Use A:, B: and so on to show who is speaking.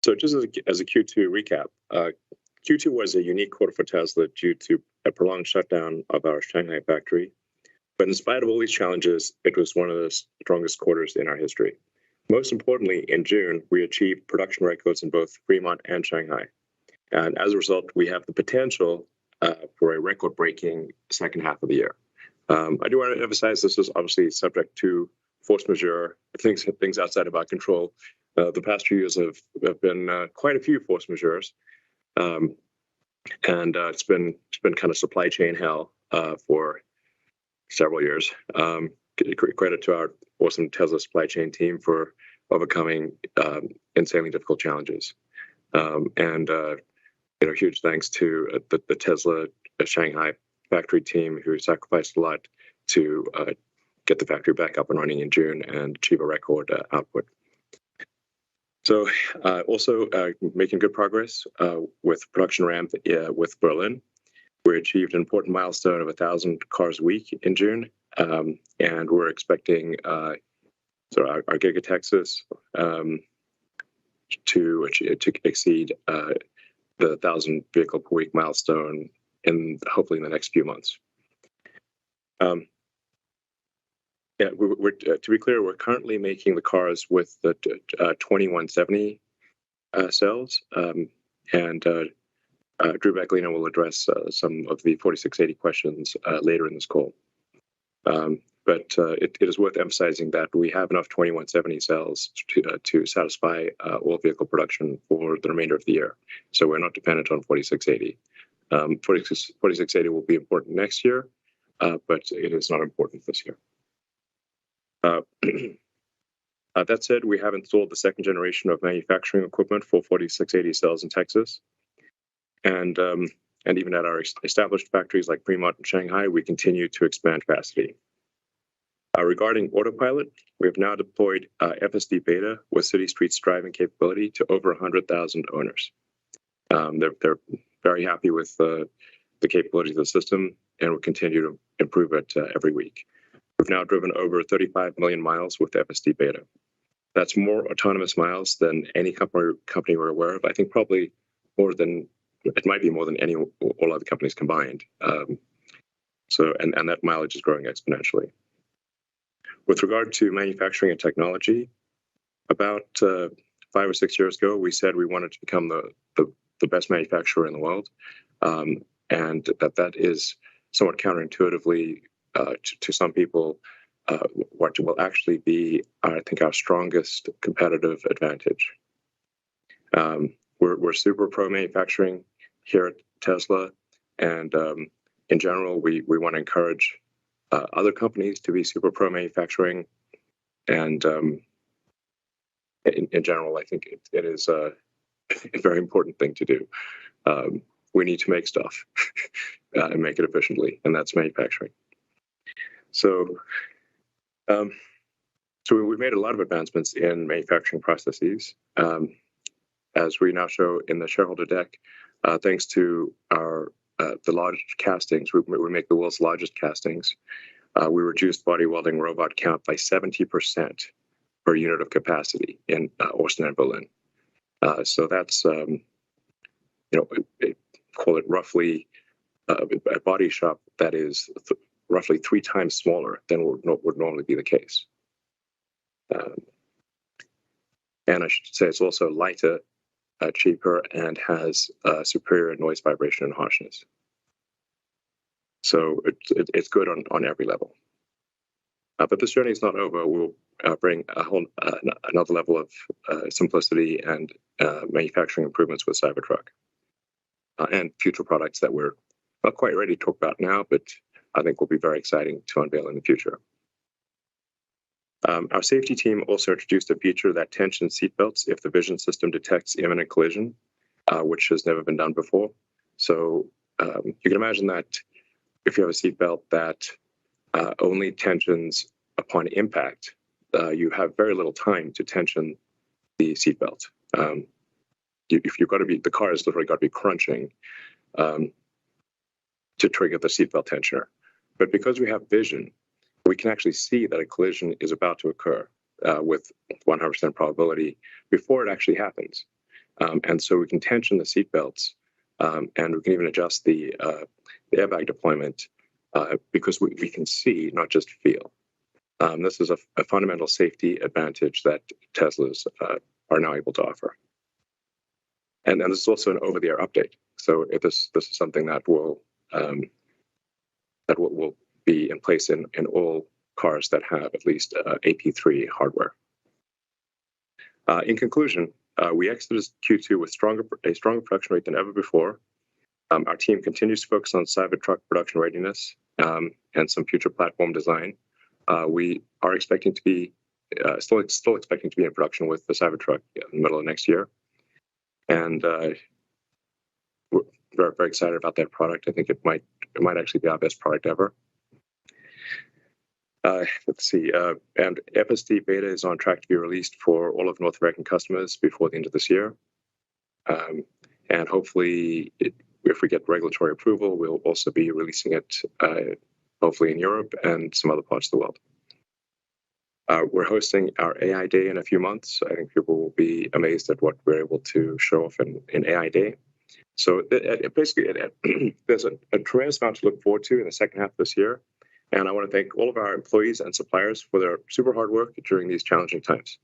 A: So just as a Q2 recap, Q2 was a unique quarter for Tesla due to a prolonged shutdown of our Shanghai factory. But in spite of all these challenges, it was one of the strongest quarters in our history. Most importantly, in June, we achieved production records in both Fremont and Shanghai. And as a result, we have the potential for a record-breaking second half of the year. I do want to emphasize this is obviously subject to force majeure, things outside of our control. The past few years have been quite a few force majeures, and it's been kind of supply chain hell for several years. Credit to our awesome Tesla supply chain team for overcoming insanely difficult challenges, and huge thanks to the Tesla Shanghai factory team who sacrificed a lot to get the factory back up and running in June and achieve a record output. So also making good progress with production ramp with Berlin. We achieved an important milestone of 1,000 cars a week in June, and we're expecting our Giga Texas to exceed the 1,000 vehicle per week milestone hopefully in the next few months. To be clear, we're currently making the cars with the 2170 cells, and Drew Becklino will address some of the 4680 questions later in this call. But it is worth emphasizing that we have enough 2170 cells to satisfy all vehicle production for the remainder of the year. So we're not dependent on 4680. 4680 will be important next year, but it is not important this year. That said, we have installed the second generation of manufacturing equipment for 4680 cells in Texas. And even at our established factories like Fremont and Shanghai, we continue to expand capacity. Regarding Autopilot, we have now deployed FSD Beta with city streets driving capability to over 100,000 owners. They're very happy with the capabilities of the system, and will continue to improve it every week. We've now driven over 35 million miles with FSD Beta. That's more autonomous miles than any company we're aware of. I think probably it might be more than all other companies combined. And that mileage is growing exponentially. With regard to manufacturing and technology, about 5 or 6 years ago, we said we wanted to become the best manufacturer in the world, and that is somewhat counterintuitively to some people what will actually be, I think, our strongest competitive advantage. We're super pro manufacturing here at Tesla, and in general, we want to encourage other companies to be super pro manufacturing, and in general, I think it is a very important thing to do. We need to make stuff and make it efficiently, and that's manufacturing. So we've made a lot of advancements in manufacturing processes, as we now show in the shareholder deck. Thanks to the large castings, we make the world's largest castings. We reduced body welding robot count by 70% per unit of capacity in Austin and Berlin. So that's call it roughly a body shop that is roughly 3 times smaller than would normally be the case. And I should say it's also lighter, cheaper, and has superior noise, vibration, and harshness. So it's good on every level. But this journey is not over. We'll bring another level of simplicity and manufacturing improvements with Cybertruck, and future products that we're not quite ready to talk about now, but I think will be very exciting to unveil in the future. Our safety team also introduced a feature that tensions seatbelts if the vision system detects imminent collision, which has never been done before. So you can imagine that if you have a seatbelt that only tensions upon impact, you have very little time to tension the seatbelt. The car has literally got to be crunching to trigger the seatbelt tensioner. But because we have vision, we can actually see that a collision is about to occur with 100% probability before it actually happens. And so we can tension the seatbelts, and we can even adjust the airbag deployment because we can see, not just feel. This is a fundamental safety advantage that Teslas are now able to offer. And this is also an over-the-air update. So this is something that will be in place in all cars that have at least AP3 hardware. In conclusion, we exited Q2 with a stronger production rate than ever before. Our team continues to focus on Cybertruck production readiness and some future platform design. We are expecting to be still expecting to be in production with the Cybertruck in the middle of next year, and we're very, very excited about that product. I think it might actually be our best product ever. Let's see, and FSD beta is on track to be released for all of North American customers before the end of this year, and hopefully, if we get regulatory approval, we'll also be releasing it hopefully in Europe and some other parts of the world. We're hosting our AI Day in a few months. I think people will be amazed at what we're able to show off in AI Day. So basically, there's a tremendous amount to look forward to in the second half of this year. And I want to thank all of our employees and suppliers for their super hard work during these challenging times.